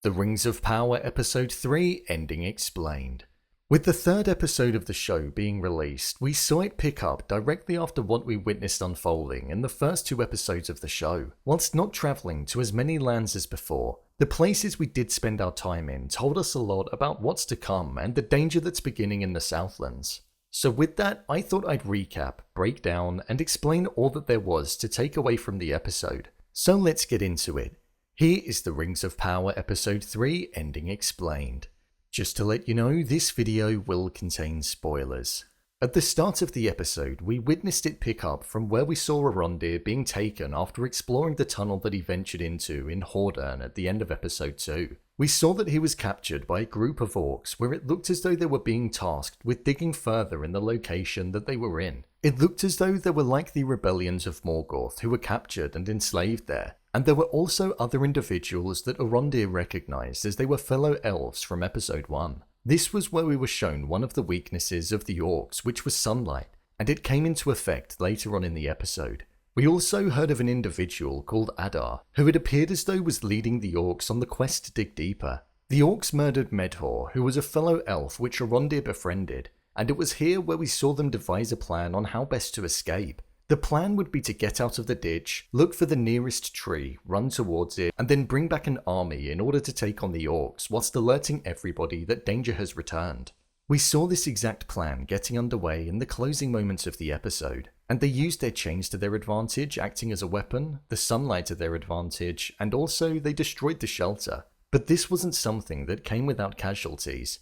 The Rings of Power Episode 3 Ending Explained. With the third episode of the show being released, we saw it pick up directly after what we witnessed unfolding in the first two episodes of the show. Whilst not travelling to as many lands as before, the places we did spend our time in told us a lot about what's to come and the danger that's beginning in the Southlands. So with that, I thought I'd recap, break down, and explain all that there was to take away from the episode. So let's get into it. Here is the Rings of Power Episode 3 Ending Explained. Just to let you know, this video will contain spoilers. At the start of the episode, we witnessed it pick up from where we saw Arondir being taken after exploring the tunnel that he ventured into in Hordern at the end of Episode 2. We saw that he was captured by a group of orcs where it looked as though they were being tasked with digging further in the location that they were in. It looked as though there were likely rebellions of Morgoth who were captured and enslaved there, and there were also other individuals that Arondir recognized as they were fellow elves from Episode 1. This was where we were shown one of the weaknesses of the orcs, which was sunlight, and it came into effect later on in the episode. We also heard of an individual called Adar, who it appeared as though was leading the orcs on the quest to dig deeper. The orcs murdered Medhor, who was a fellow elf which Arondir befriended, and it was here where we saw them devise a plan on how best to escape. The plan would be to get out of the ditch, look for the nearest tree, run towards it, and then bring back an army in order to take on the orcs whilst alerting everybody that danger has returned. We saw this exact plan getting underway in the closing moments of the episode, and they used their chains to their advantage, acting as a weapon, the sunlight to their advantage, and also they destroyed the shelter. But this wasn't something that came without casualties.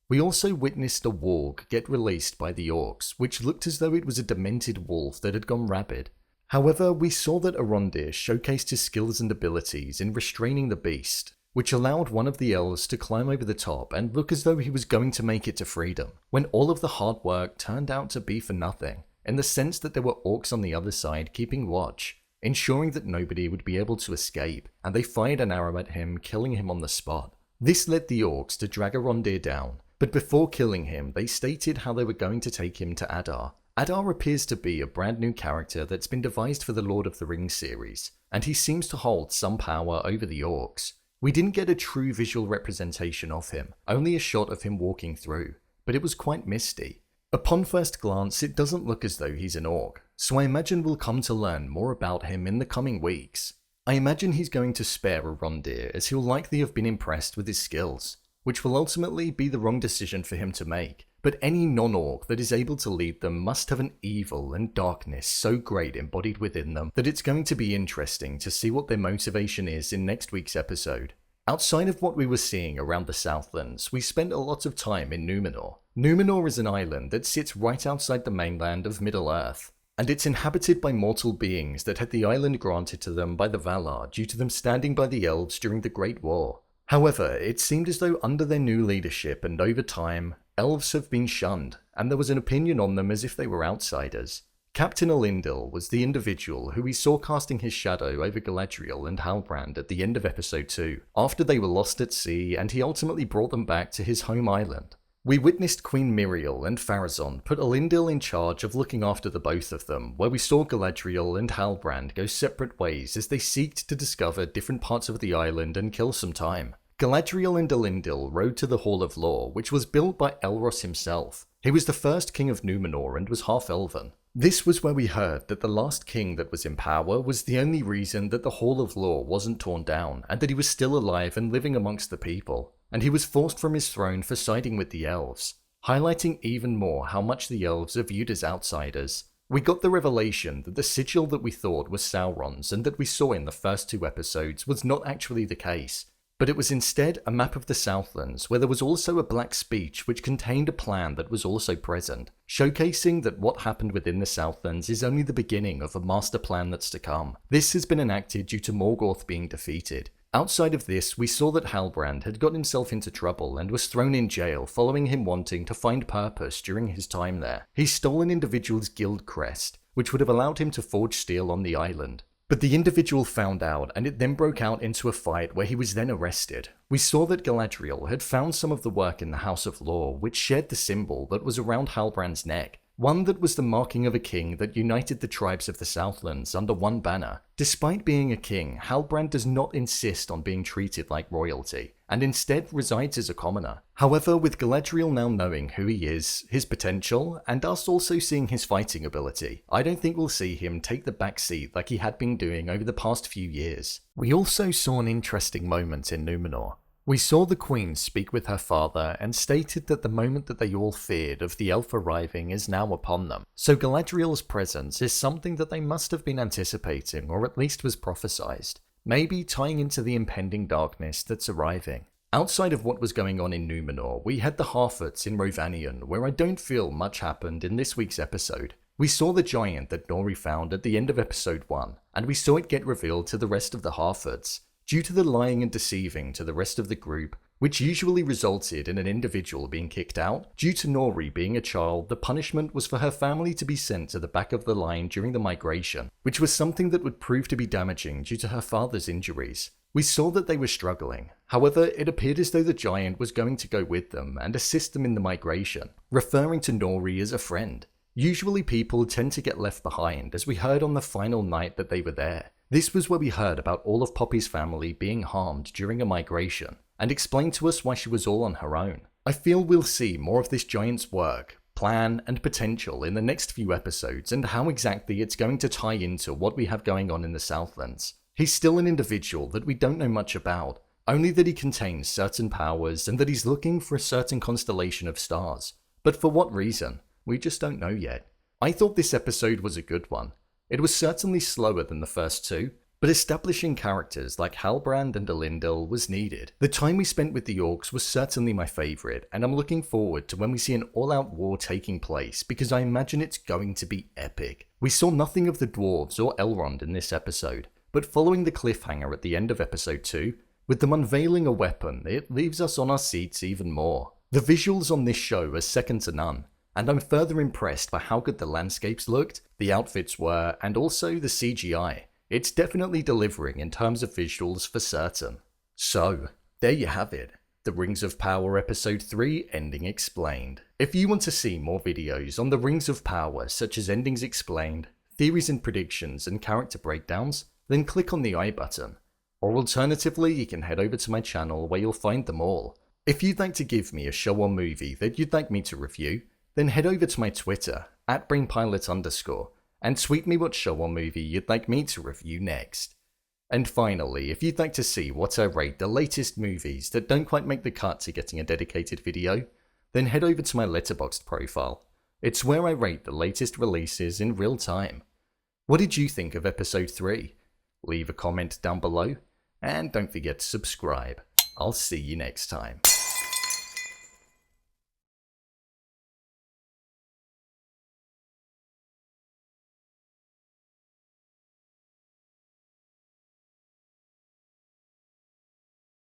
We also witnessed a warg get released by the orcs, which looked as though it was a demented wolf that had gone rabid. However, we saw that Arondir showcased his skills and abilities in restraining the beast, which allowed one of the elves to climb over the top and look as though he was going to make it to freedom, when all of the hard work turned out to be for nothing, in the sense that there were orcs on the other side keeping watch, ensuring that nobody would be able to escape, and they fired an arrow at him, killing him on the spot. This led the orcs to drag Arondir down, but before killing him, they stated how they were going to take him to Adar. Adar appears to be a brand new character that's been devised for the Lord of the Rings series, and he seems to hold some power over the orcs. We didn't get a true visual representation of him, only a shot of him walking through, but it was quite misty. Upon first glance, it doesn't look as though he's an orc, so I imagine we'll come to learn more about him in the coming weeks. I imagine he's going to spare Arondir, as he'll likely have been impressed with his skills, which will ultimately be the wrong decision for him to make, but any non-orc that is able to lead them must have an evil and darkness so great embodied within them that it's going to be interesting to see what their motivation is in next week's episode. Outside of what we were seeing around the Southlands, we spent a lot of time in Numenor. Numenor is an island that sits right outside the mainland of Middle-earth, and it's inhabited by mortal beings that had the island granted to them by the Valar due to them standing by the elves during the Great War. However, it seemed as though under their new leadership and over time, elves have been shunned, and there was an opinion on them as if they were outsiders. Captain Elendil was the individual who we saw casting his shadow over Galadriel and Halbrand at the end of Episode 2, after they were lost at sea and he ultimately brought them back to his home island. We witnessed Queen Miriel and Pharazôn put Elendil in charge of looking after the both of them, where we saw Galadriel and Halbrand go separate ways as they seeked to discover different parts of the island and kill some time. Galadriel and Elendil rode to the Hall of Law, which was built by Elros himself. He was the first king of Numenor and was half-elven. This was where we heard that the last king that was in power was the only reason that the Hall of Law wasn't torn down, and that he was still alive and living amongst the people, and he was forced from his throne for siding with the elves, highlighting even more how much the elves are viewed as outsiders. We got the revelation that the sigil that we thought was Sauron's and that we saw in the first two episodes was not actually the case, but it was instead a map of the Southlands where there was also a black speech which contained a plan that was also present, showcasing that what happened within the Southlands is only the beginning of a master plan that's to come. This has been enacted due to Morgoth being defeated. Outside of this, we saw that Halbrand had got himself into trouble and was thrown in jail following him wanting to find purpose during his time there. He stole an individual's guild crest, which would have allowed him to forge steel on the island. But the individual found out, and it then broke out into a fight where he was then arrested. We saw that Galadriel had found some of the work in the House of Law, which shared the symbol that was around Halbrand's neck. one that was the marking of a king that united the tribes of the Southlands under one banner. Despite being a king, Halbrand does not insist on being treated like royalty, and instead resides as a commoner. However, with Galadriel now knowing who he is, his potential, and us also seeing his fighting ability, I don't think we'll see him take the back seat like he had been doing over the past few years. We also saw an interesting moment in Numenor. We saw the Queen speak with her father and stated that the moment that they all feared of the elf arriving is now upon them. So Galadriel's presence is something that they must have been anticipating, or at least was prophesized, maybe tying into the impending darkness that's arriving. Outside of what was going on in Numenor, we had the Harfoots in Rovanion, where I don't feel much happened in this week's episode. We saw the giant that Nori found at the end of episode 1, and we saw it get revealed to the rest of the Harfoots, due to the lying and deceiving to the rest of the group, which usually resulted in an individual being kicked out. Due to Nori being a child, the punishment was for her family to be sent to the back of the line during the migration, which was something that would prove to be damaging due to her father's injuries. We saw that they were struggling. However, it appeared as though the giant was going to go with them and assist them in the migration, referring to Nori as a friend. Usually people tend to get left behind, as we heard on the final night that they were there. This was where we heard about all of Poppy's family being harmed during a migration, and explained to us why she was all on her own. I feel we'll see more of this giant's work, plan, and potential in the next few episodes, and how exactly it's going to tie into what we have going on in the Southlands. He's still an individual that we don't know much about, only that he contains certain powers and that he's looking for a certain constellation of stars. But for what reason? We just don't know yet. I thought this episode was a good one. It was certainly slower than the first two, but establishing characters like Halbrand and Elendil was needed. The time we spent with the orcs was certainly my favourite, and I'm looking forward to when we see an all-out war taking place, because I imagine it's going to be epic. We saw nothing of the dwarves or Elrond in this episode, but following the cliffhanger at the end of episode 2, with them unveiling a weapon, it leaves us on our seats even more. The visuals on this show are second to none, and I'm further impressed by how good the landscapes looked, the outfits were, and also the CGI. It's definitely delivering in terms of visuals for certain. So, there you have it. The Rings of Power Episode 3 Ending Explained. If you want to see more videos on the Rings of Power, such as endings explained, theories and predictions, and character breakdowns, then click on the I button. Or alternatively, you can head over to my channel where you'll find them all. If you'd like to give me a show or movie that you'd like me to review, then head over to my Twitter, @BrainPilot_, and tweet me what show or movie you'd like me to review next. And finally, if you'd like to see what I rate the latest movies that don't quite make the cut to getting a dedicated video, then head over to my Letterboxd profile. It's where I rate the latest releases in real time. What did you think of episode 3? Leave a comment down below, and don't forget to subscribe. I'll see you next time.